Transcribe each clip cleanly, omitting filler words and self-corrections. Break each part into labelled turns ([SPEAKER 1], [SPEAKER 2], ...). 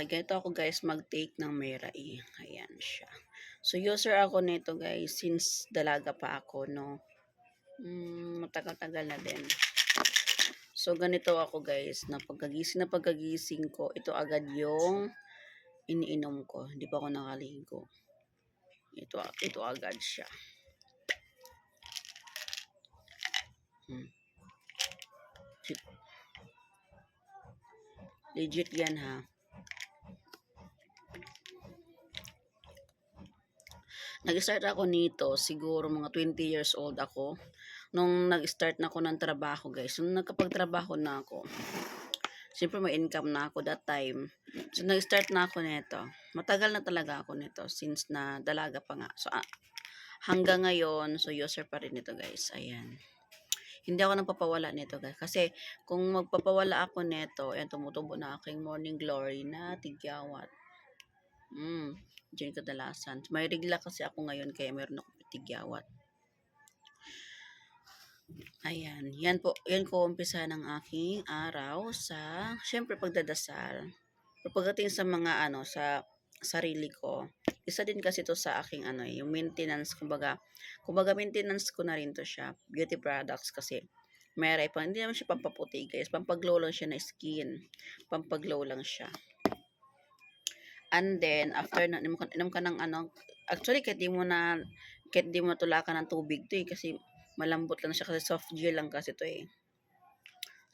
[SPEAKER 1] Okay, ganito ako guys mag-take ng Merai. Ayan siya. So, user ako nito guys since dalaga pa ako, no? Matagal-tagal na din. So, ganito ako guys, na pagkagising ko, ito agad yung iniinom ko. Hindi pa ako nakaligo. Ito agad siya. Legit yan ha. Nag-start ako nito, siguro mga 20 years old ako. Nung nag-start na ako ng trabaho guys, nung nagkapagtrabaho na ako, siyempre may income na ako that time. So, nag-start na ako nito. Matagal na talaga ako nito since na dalaga pa nga. So, hanggang ngayon, so user pa rin ito guys. Ayan. Hindi ako nagpapawala nito guys. Kasi kung magpapawala ako nito, ayan, tumutubo na aking morning glory na tigyawat. Diyan kadalasan. May regla kasi ako ngayon kaya meron akong tigyawat. Ayan, yan po, yan ko umpisa ng aking araw sa, syempre pagdadasal. Pagdating sa mga sa sarili ko, isa din kasi to sa aking yung maintenance, kumbaga maintenance ko na rin to siya, beauty products kasi. Meron pa, hindi naman siya pampaputi guys, pampaglow lang siya na skin, pampaglow lang siya. And then, after na, inom ka ng actually, kahit di mo tulakan ng tubig to kasi malambot lang siya kasi soft gel lang kasi to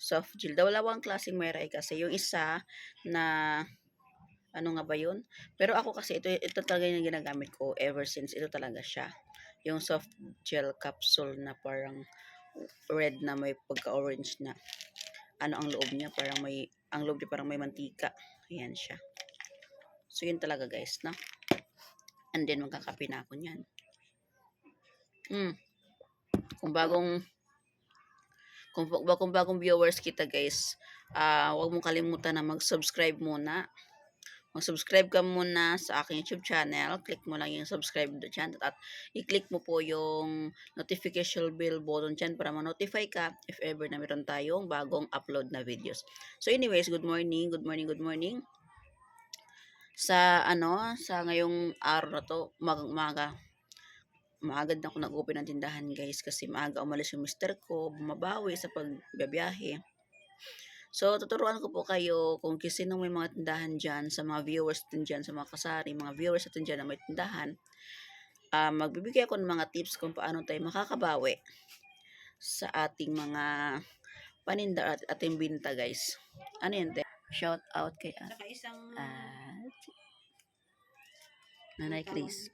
[SPEAKER 1] Soft gel. Dalawang klaseng Merai kasi. Yung isa na, ano nga ba yun? Pero ako kasi, ito talaga yung ginagamit ko ever since. Ito talaga siya. Yung soft gel capsule na parang red na may pagka-orange na. Ang loob niya? Ang loob niya parang may mantika. Ayan siya. So, yun talaga guys, no? And then, magkakape na ako niyan. Kung bagong viewers kita guys, huwag mong kalimutan na mag-subscribe muna. Mag-subscribe ka muna sa aking YouTube channel. Click mo lang yung subscribe dyan at i-click mo po yung notification bell button dyan para ma-notify ka if ever na meron tayong bagong upload na videos. So anyways, good morning. Sa ngayong araw na to, umaga maagad na ako nag-open ng tindahan guys kasi maaga umalis yung mister ko, bumabawi sa pagbabiyahe. So, tuturuan ko po kayo kung sino may mga tindahan dyan, sa mga viewers din dyan, sa mga kasari, mga viewers natin dyan na may tindahan. Magbibigay ako ng mga tips kung paano tayo makakabawi sa ating mga paninda at ating binta guys. Ano yan? Shout out kay Nanay Chris.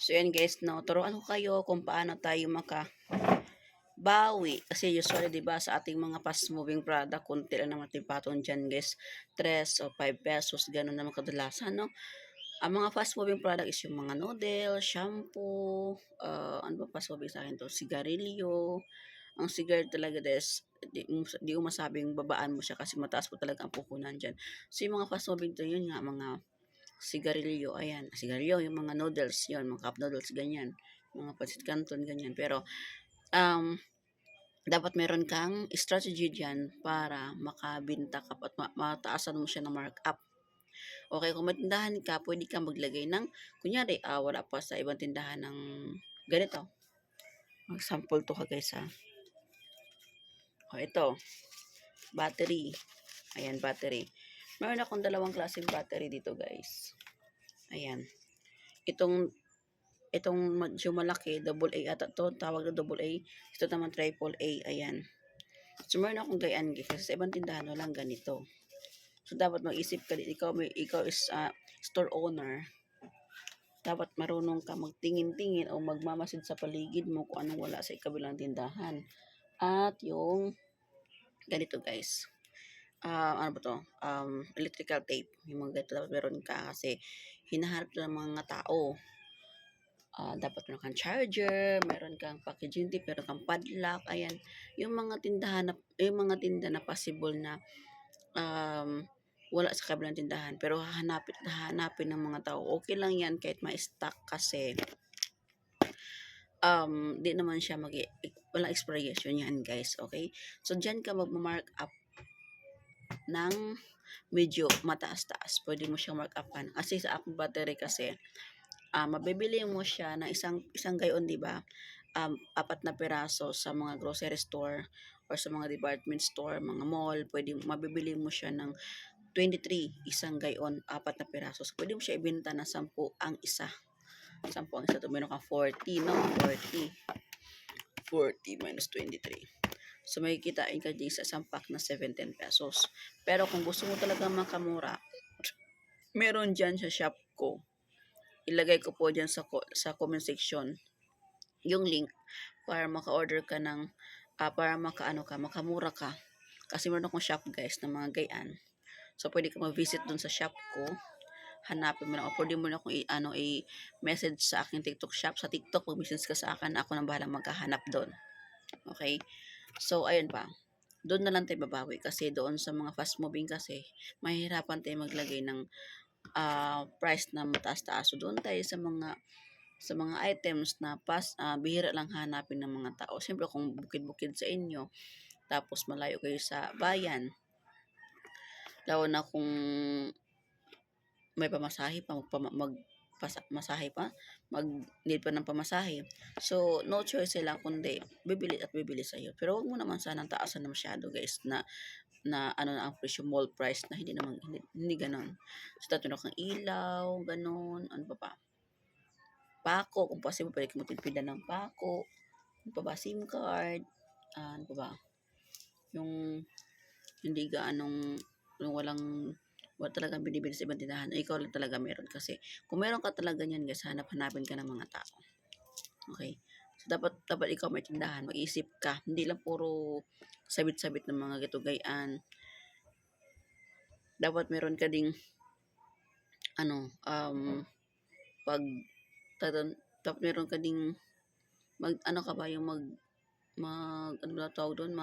[SPEAKER 1] So yan guys, turuan ko kayo kung paano tayo makabawi. Kasi usually, diba, sa ating mga fast moving product, kunti lang naman tipatong dyan guys. 3 o 5 pesos, ganun naman kadalasan, no? Ang mga fast moving product is yung mga noodle, shampoo, ano ba fast moving sa akin to? Sigarilyo. Ang cigar talaga guys, di ko masabing babaan mo siya kasi mataas po talaga ang puhunan dyan. So yung mga fast moving to, yun nga, mga sigarilyo, ayan, sigarilyo, yung mga noodles, yun, mga cup noodles, ganyan, mga pancit canton, ganyan. Pero, dapat meron kang strategy dyan para makabinta ka at mataasan mo siya ng markup. Okay, kung may tindahan ka, pwede kang maglagay ng, kunyari, wala pa sa ibang tindahan ng ganito. Mag-sample to ka guys ha. Ito, battery. Ayan, battery. Meron akong dalawang klaseng battery dito guys. Ayan. Itong medyo malaki, AA ata to, tawag na AA. Ito naman AAA, ayan. So, meron akong gayaan kasi sa ibang tindahan walang ganito. So, dapat mag-isip ka, ikaw is store owner. Dapat marunong ka magtingin-tingin o magmamasid sa paligid mo kung anong wala sa ikabilang tindahan. At yung ganito guys. Ano ba to? Electrical tape. Yung mga ganito dapat meron ka kasi hinahanap ng mga tao. Dapat meron kang charger, meron kang packaging tape, meron kang padlock, ayan. Yung mga tinda na possible na wala sa kabilang tindahan pero hahanapin ng mga tao. Okay lang yan kahit ma-stock kasi di naman siya walang expiration yan guys, okay? So dyan ka magma-mark up ng medyo mataas-taas, pwede mo siyang mark-upan. Kasi sa akong battery kasi, mabibili mo siya ng isang gayon, 'di ba? 4 na piraso sa mga grocery store or sa mga department store, mga mall, mabibili mo siya ng 23 isang gayon, 4 na piraso. So, pwede mo siya ibenta na 10 ang isa. 10 ang isa, to meron kang 40, no? 40 minus 23. So, may kitain ka din sa isang pack na 17 pesos. Pero kung gusto mo talaga makamura, meron dyan sa shop ko. Ilagay ko po dyan sa comment section yung link para maka-order ka ng, para makamura ka. Kasi meron akong shop guys ng mga gayan. So, pwede ka mag-visit dun sa shop ko. Hanapin mo lang. O pwede mo na akong i-message sa aking TikTok shop. Sa TikTok, mag-message ka sa akin. Ako nang bahala magkahanap doon. Okay? So, ayun pa. Doon na lang tayo babawi. Kasi doon sa mga fast moving kasi, mahihirapan tayo maglagay ng price na mataas-taas. So, doon tayo sa mga items na bihira lang hanapin ng mga tao. Siyempre, kung bukid-bukid sa inyo, tapos malayo kayo sa bayan, lalo na kung may pamasahe pa, masahe pa, mag-need pa ng pamasahe. So, no choice sila kundi bibili at bibili sa'yo. Pero wag mo naman sanang taasan na masyado guys na ano na ang presyo, mall price na hindi ganon. So, tatulog kang ilaw, ganon, ano pa. Pako, kung possible, pwede mo magpipila ng pako. Ano pa ba? SIM card. Ano pa ba? Yung hindi yung wala talagang binibili sa ibang tindahan. Ikaw lang talaga meron. Kasi kung meron ka talaga niyan guys, hanapin ka ng mga tao. Okay? So, dapat ikaw may tindahan. Mag-isip ka. Hindi lang puro sabit-sabit ng mga gitugayaan. Dapat meron ka ding pag dapat meron ka ding ano ba tawag doon,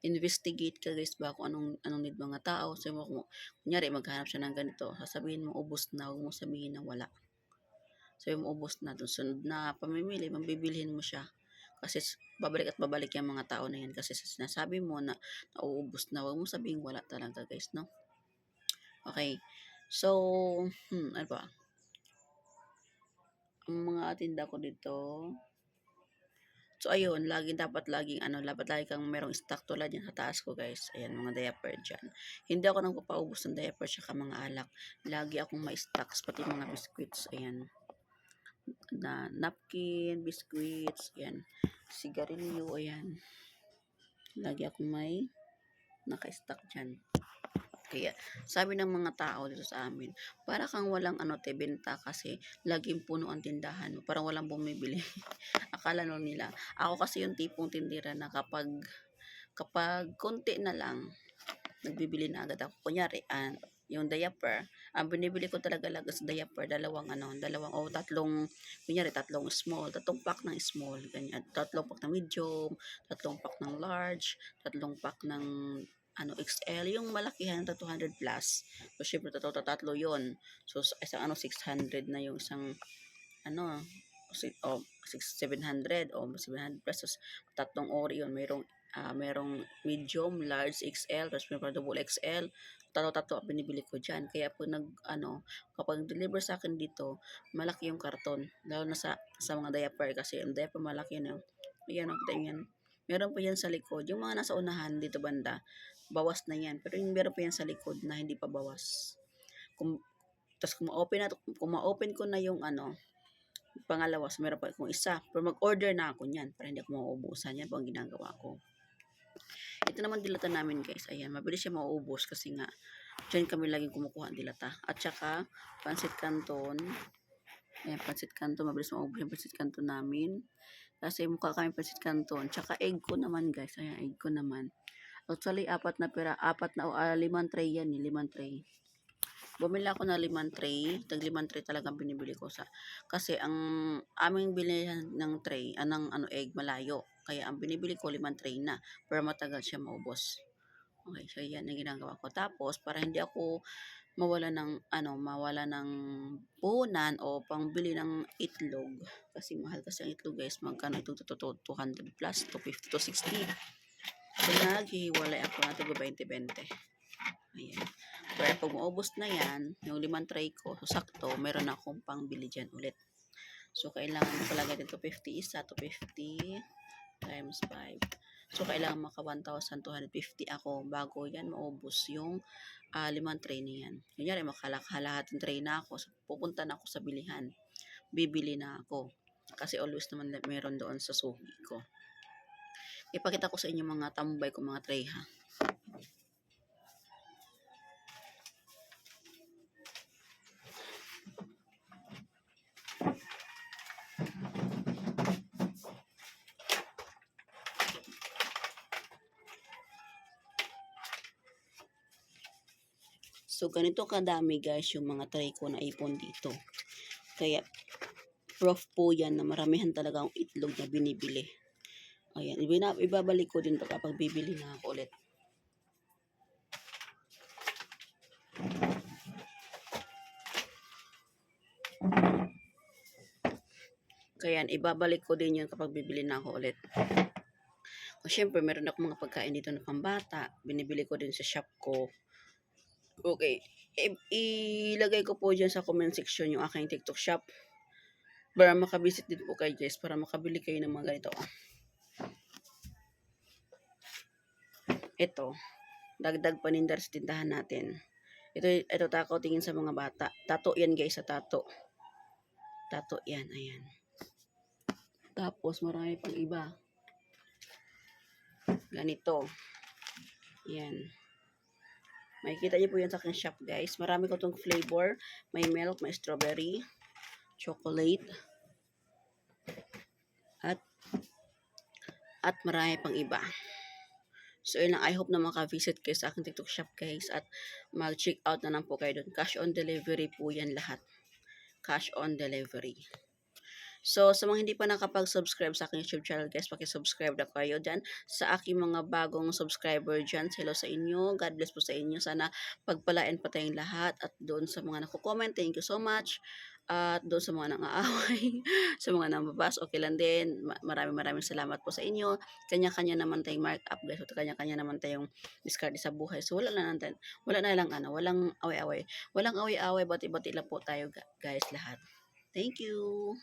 [SPEAKER 1] investigate ka guys ba kung anong need mga tao. So, kung kunyari maghanap siya ng ganito, sasabihin mo ubos na, huwag mo sabihin na wala. So, yung ubos na, dun sunod na pamimili, mabibilhin mo siya. Kasi babalik at babalik yung mga tao na yan. Kasi sinasabi mo na nauubos na, huwag mo sabihin wala talaga guys, no? Okay. So, ano ba? Ang mga tinda ko dito, so, ayun, dapat lagi kang merong stock tulad yan sa taas ko, guys. Ayan, mga diaper dyan. Hindi ako nang papaubos ng diaper tsaka mga alak. Lagi akong may stocks, pati mga biscuits. Ayan. Na napkin, biscuits, ayan. Sigarilyo, ayan. Lagi akong may naka-stock dyan. Kaya, sabi ng mga tao dito sa amin, para kang walang benta kasi laging puno ang tindahan mo. Parang walang bumibili. Akala nila. Ako kasi yung tipong tindera na kapag konti na lang, nagbibili na agad ako. Kunyari, yung diaper, ang binibili ko talaga sa diaper, tatlong small, tatlong pack ng small, ganyan. Tatlong pack ng medium, tatlong pack ng large, tatlong pack ng XL, yung malakihan na 200 plus. So, syempre, tatlo yun. So, isang 600 na yung isang, 700 pesos. Tatlong ori yun. Merong medium, large, XL, tapos may double XL. Tatlo ang binibili ko dyan. Kaya po kapag deliver sa akin dito, malaki yung karton. Lalo na sa mga diaper kasi yung diaper malaki na. Ayan, yan. Meron pa yan sa likod. Yung mga nasa unahan dito banda, bawas na yan. Pero yung meron pa yan sa likod na hindi pa bawas. Tapos kung ma-open ko na yung pangalawa, so meron pa akong isa. Pero mag-order na ako niyan para hindi ako mauubusan. Yan po ang ginagawa ko. Ito naman dilata namin guys. Ayan, mabilis siya mauubos kasi nga dyan kami laging kumukuha ang dilata. At saka, pansit canton. Ayan, pansit canton. Mabilis maubos yung pansit canton namin. Kasi mukha kami pansit canton. Tsaka egg ko naman guys. Ayan, egg ko naman. Actually, 5 tray yan. 5 tray. Bumili ako ng 5 tray. Tag 5 tray talagang binibili ko kasi ang aming bilihan ng tray, egg malayo. Kaya ang binibili ko 5 tray na para matagal siya maubos. Okay, so yan ang ginagawa ko. Tapos para hindi ako mawala ng puhunan o pangbili ng itlog. Kasi mahal kasi ang itlog guys. Magkano ito? 200 plus, 250 to 60. So naghihiwalay ako na 20-20. Ayan. Kaya pag maubos na yan, yung 5 tray ko, so sakto, meron akong pangbili dyan ulit. So, kailangan mo palagay dito 50 isa to 50 times 5. So, kailangan maka 1,250 ako bago yan maubos yung 5 tray na yan. Kunyari, makalahating tray na ako. So, pupunta na ako sa bilihan. Bibili na ako. Kasi always naman meron doon sa suki ko. Ipakita ko sa inyo mga tambay ko mga tray ha. So, ganito kadami guys yung mga tray ko na ipon dito. Kaya, proof po yan na maramihan talaga ang itlog na binibili. Ayan, ibabalik ko din kapag bibili na ako ulit. Kaya, ibabalik ko din yun kapag bibili na ako ulit. O, syempre, meron ako mga pagkain dito na pambata. Binibili ko din sa shop ko. Okay. Ilagay ko po dyan sa comment section yung aking TikTok shop. Para makabisit din po kayo guys. Para makabili kayo ng mga ganito. Ito. Dagdag paninda sa tindahan natin. Ito tako tingin sa mga bata. Tato yan guys sa tato. Tato yan. Ayan. Tapos marami pang iba. Ganito. Yan. Makikita niyo po yan sa aking shop guys. Marami ko itong flavor. May milk, may strawberry, chocolate, at marami pang iba. So, yun lang. I hope na maka-visit kayo sa aking TikTok shop guys. At mag-check out na lang po kayo doon. Cash on delivery po yan lahat. Cash on delivery. So, sa mga hindi pa nakapag-subscribe sa aking YouTube channel guys, paki-subscribe na kayo dyan. Sa aking mga bagong subscriber dyan, hello sa inyo. God bless po sa inyo. Sana pagpalain pa tayong lahat. At doon sa mga naku-comment, thank you so much. At doon sa mga nang-aaway, sa mga nambabas, okay lang din. Maraming salamat po sa inyo. Kanya-kanya naman tayong mark up guys. At kanya-kanya naman tayong discard sa buhay. So, wala na lang walang away-away. Walang away-away, bati-bati lang po tayo guys lahat. Thank you.